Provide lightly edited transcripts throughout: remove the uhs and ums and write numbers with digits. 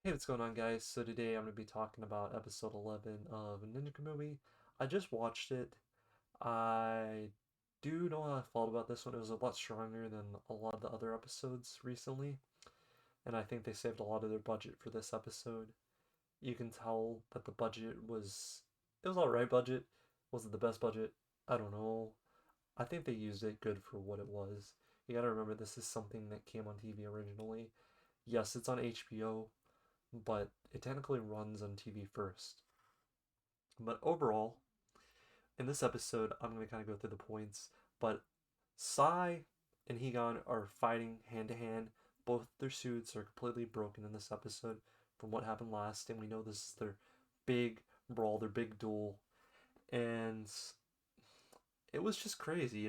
Hey, what's going on, guys? So today I'm going to be talking about episode 11 of Ninja Kamui. I just watched it. I do know how I felt about this one. It was a lot stronger than a lot of the other episodes recently, and I think they saved a lot of their budget for this episode. You can tell that the budget was alright budget. Was it the best budget? I don't know. I think they used it good for what it was. You gotta remember this is something that came on TV originally. Yes, it's on HBO, but it technically runs on TV first. But overall, in this episode, I'm going to kind of go through the points. But Sai and Higan are fighting hand to hand. Both their suits are completely broken in this episode from what happened last, and we know this is their big brawl, their big duel. And it was just crazy.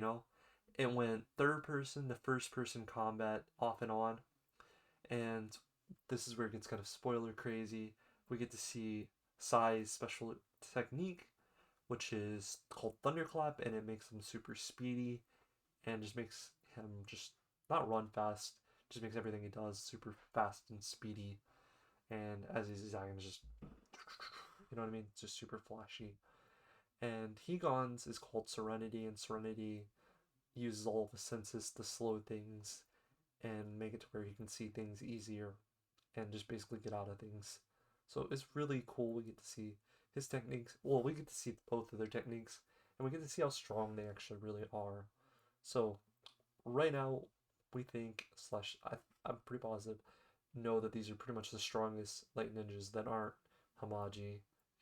It went third person to first person combat off and on, and this is where it gets kind of spoiler crazy. We get to see Sai's special technique, which is called Thunderclap, and it makes him super speedy and just makes him just not run fast, just makes everything he does super fast and speedy. And as he's attacking, just you know what I mean, it's just super flashy. And Higon's is called Serenity, and Serenity uses all of the senses to slow things and make it to where you can see things easier and just basically get out of things. So it's really cool. We get to see his techniques. Well, we get to see both of their techniques, and we get to see how strong they actually really are. So right now, we think slash I'm pretty positive know that these are pretty much the strongest light ninjas that aren't Hamaji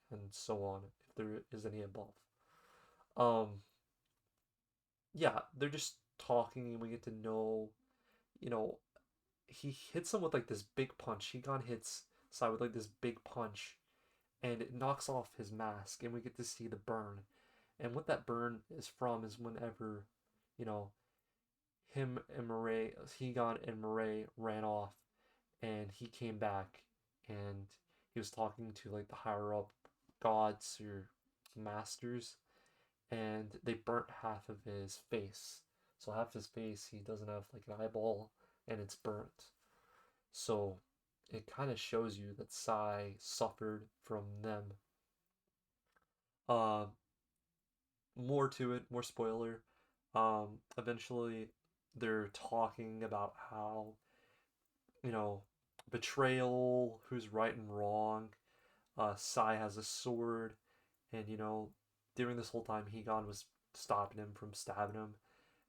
and so on, if there is any above. Um, yeah, they're just talking, and we get to know, you know, he hits him with like this big punch. Higan hits Sai with like this big punch, and it knocks off his mask, and we get to see the burn. And what that burn is from is whenever, you know, him and Murray, Higan and Murray ran off, and he came back, and he was talking to like the higher up gods or masters, and they burnt half of his face. So half his face, he doesn't have like an eyeball, and it's burnt. So it kind of shows you that Sai suffered from them. Uh, More to it, more spoiler. Eventually, they're talking about how, you know, betrayal, who's right and wrong. Sai has a sword, and during this whole time, Higan was stopping him from stabbing him,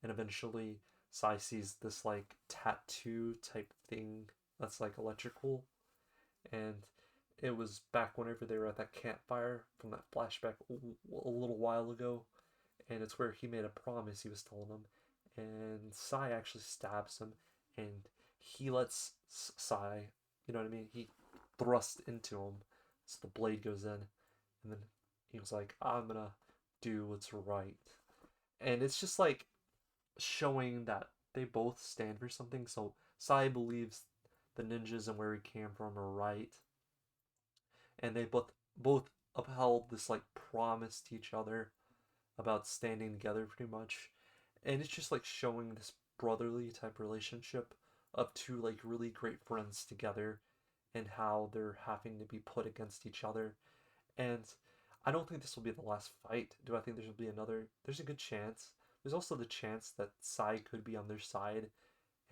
and eventually, Sai sees this like tattoo type thing that's like electrical, and it was back whenever they were at that campfire from that flashback a little while ago, and it's where he made a promise he was telling him, and Sai actually stabs him, and he lets Sai, you know what I mean? He thrusts into him, so the blade goes in, and then he was like, "I'm gonna do what's right," and it's just like showing that they both stand for something. So Sai believes the ninjas and where he came from are right, and they both upheld this like promise to each other about standing together pretty much. And it's just like showing this brotherly type relationship of two like really great friends together and how they're having to be put against each other. And I don't think this will be the last fight. Do I think there will be another? There's a good chance. There's also the chance that Sai could be on their side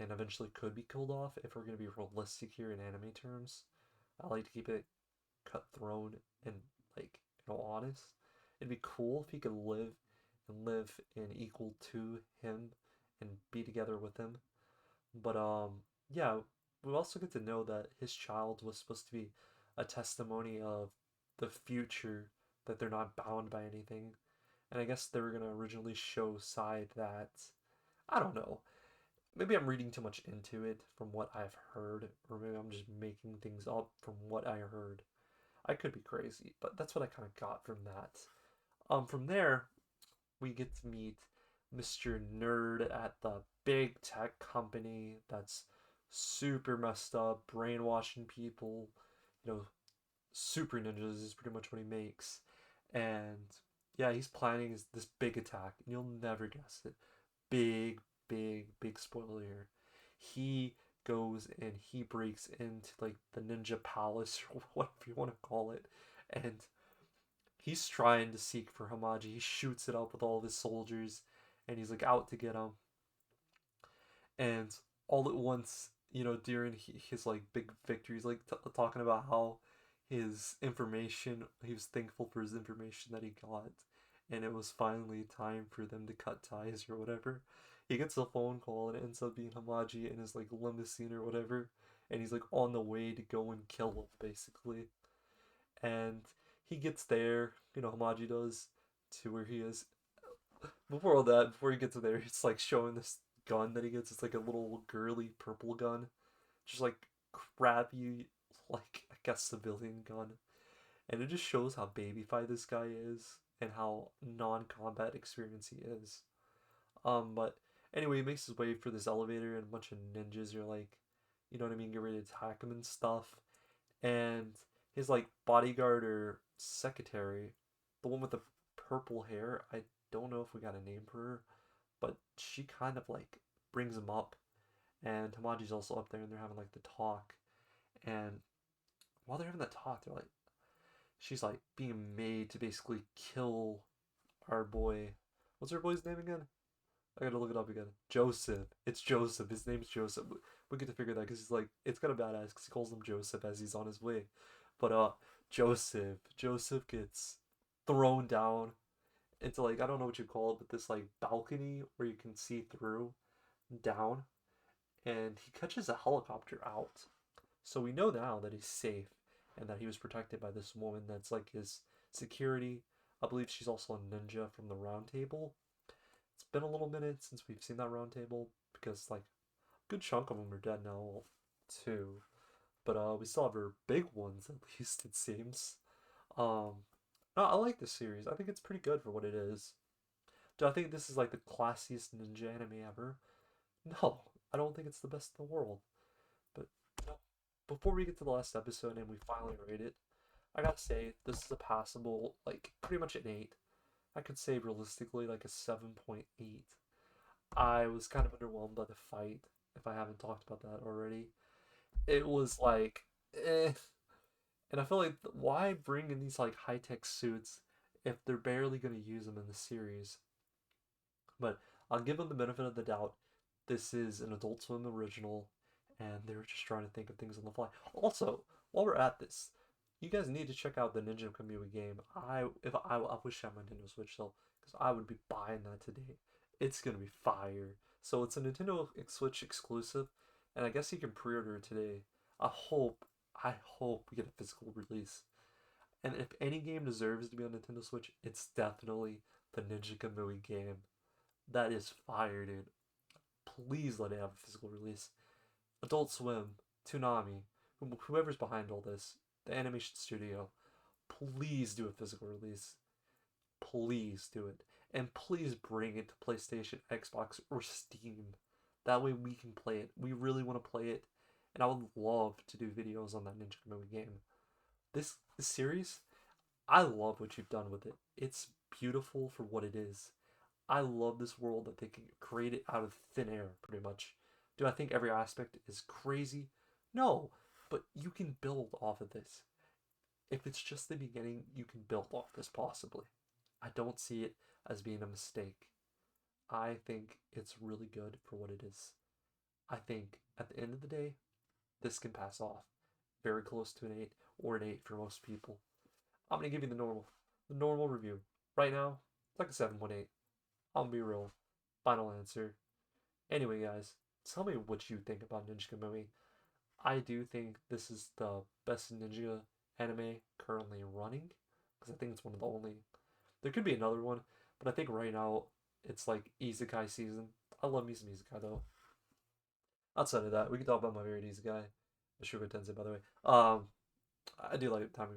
and eventually could be killed off if we're going to be realistic here in anime terms. I like to keep it cut thrown and like honest. It'd be cool if he could live and equal to him and be together with him. But yeah, we also get to know that his child was supposed to be a testimony of the future, that they're not bound by anything. And I guess they were gonna originally show Sai that, I don't know. Maybe I'm reading too much into it from what I've heard, or maybe I'm just making things up from what I heard. I could be crazy, but that's what I kind of got from that. From there, we get to meet Mr. Nerd at the big tech company that's super messed up, brainwashing people. Super ninjas is pretty much what he makes. And yeah, he's planning this big attack, and you'll never guess it. Big, big, big spoiler here. He goes and he breaks into like the ninja palace or whatever you want to call it, and he's trying to seek for Hamaji. He shoots it up with all of his soldiers, and he's like out to get him. And all at once, during his like big victories, like talking about how his information, he was thankful for his information that he got, and it was finally time for them to cut ties or whatever. He gets a phone call and it ends up being Hamaji in his like limousine or whatever, and he's like on the way to go and kill him basically. And he gets there, Hamaji does, to where he is. Before all that, before he gets there, he's like showing this gun that he gets. It's like a little girly purple gun, just like crappy, like I guess civilian gun, and it just shows how babyfied this guy is and how non-combat experience he is. But anyway, he makes his way for this elevator, and a bunch of ninjas are like, you know what I mean, get ready to attack him and stuff. And his like bodyguard or secretary, the one with the purple hair, I don't know if we got a name for her, but she kind of like brings him up, and Tamaji's also up there, and they're having like the talk. And while they're having the talk, they're like, she's like being made to basically kill our boy. What's our boy's name again? I gotta look it up again. Joseph. It's Joseph. His name's Joseph. We get to figure that because he's like, it's kind of badass because he calls him Joseph as he's on his way. But Joseph gets thrown down into like, I don't know what you call it, but this like balcony where you can see through down, and he catches a helicopter out. So we know now that he's safe and that he was protected by this woman that's like his security. I believe she's also a ninja from the round table. It's been a little minute since we've seen that round table because like a good chunk of them are dead now, well, too. But we still have our big ones at least it seems. Um, no, I like this series. I think it's pretty good for what it is. Do I think this is like the classiest ninja anime ever? No, I don't think it's the best in the world. But no, before we get to the last episode and we finally rate it, I gotta say this is a passable, like pretty much an 8. I could say realistically like a 7.8. I was kind of underwhelmed by the fight, if I haven't talked about that already. It was like, eh. And I feel like, why bring in these like high tech suits if they're barely going to use them in the series? But I'll give them the benefit of the doubt. This is an Adult Swim original, and they were just trying to think of things on the fly. Also, while we're at this, you guys need to check out the Ninja Kamui game. I wish I had my Nintendo Switch though, because I would be buying that today. It's gonna be fire. So it's a Nintendo Switch exclusive, and I guess you can pre-order it today. I hope we get a physical release. And if any game deserves to be on Nintendo Switch, it's definitely the Ninja Kamui game. That is fire, dude. Please let it have a physical release. Adult Swim, Toonami, whoever's behind all this, the animation studio, please do a physical release. Please do it. And please bring it to PlayStation, Xbox, or Steam. That way we can play it. We really want to play it. And I would love to do videos on that Ninja Kamui game. This series, I love what you've done with it. It's beautiful for what it is. I love this world that they can create it out of thin air, pretty much. Do I think every aspect is crazy? No, but you can build off of this. If it's just the beginning, you can build off this possibly. I don't see it as being a mistake. I think it's really good for what it is. I think at the end of the day, this can pass off very close to an 8 or an 8 for most people. I'm going to give you the normal review. Right now, it's like a 7.8. I'll be real. Final answer. Anyway, guys, tell me what you think about Ninja Kamui. I do think this is the best ninja anime currently running because I think it's one of the only. There could be another one, but I think right now it's like Isekai season. I love me some Isekai though. Outside of that, we can talk about my favorite Isekai, the Sugar Tensei, by the way. I do like Time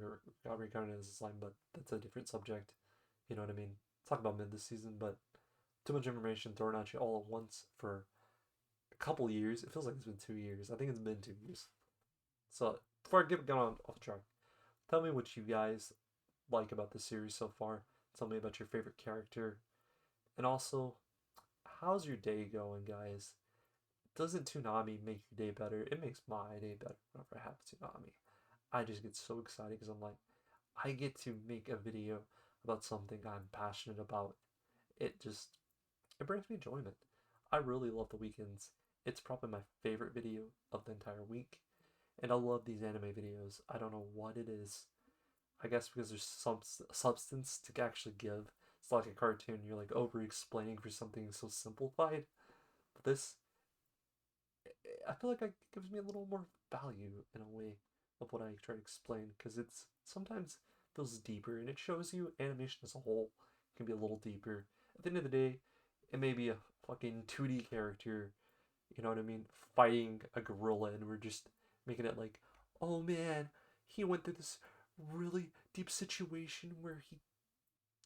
Reincarnated as a slime, but that's a different subject. You know what I mean? Talk about mid this season, but too much information thrown at you all at once for a couple years. It feels like it's been 2 years. I think it's been 2 years. So before I get going off track, tell me what you guys like about the series so far. Tell me about your favorite character, and also, how's your day going, guys? doesn't Toonami make your day better? It makes my day better whenever I have Toonami. I just get so excited because I'm like, I get to make a video about something I'm passionate about. It just, it brings me enjoyment. I really love the weekends. It's probably my favorite video of the entire week. And I love these anime videos. I don't know what it is. I guess because there's some substance to actually give. It's like a cartoon. You're like over explaining for something so simplified. But this, I feel like it gives me a little more value in a way of what I try to explain because it's sometimes feels deeper and it shows you animation as a whole can be a little deeper. At the end of the day, it may be a fucking 2D character, you know what I mean, fighting a gorilla, and we're just making it like, oh man, he went through this really deep situation where he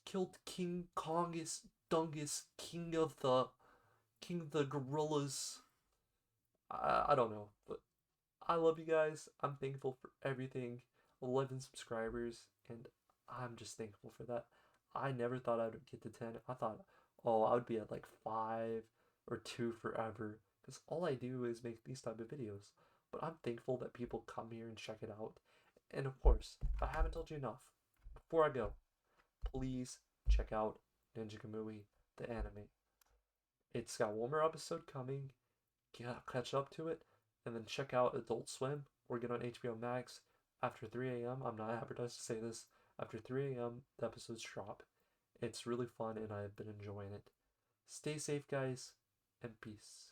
killed King Kongus Dungus, king of the gorillas. I don't know, but I love you guys. I'm thankful for everything. 11 subscribers, and I'm just thankful for that. I never thought I would get to 10. I thought, oh, I would be at like 5 or 2 forever because all I do is make these type of videos. But I'm thankful that people come here and check it out. And of course, if I haven't told you enough, before I go, please check out Ninja Kamui, the anime. It's got one more episode coming. Catch up to it, and then check out Adult Swim or get on HBO Max after 3 a.m. I'm not advertised to say this. After 3 a.m., the episodes drop. It's really fun, and I've been enjoying it. Stay safe, guys, and peace.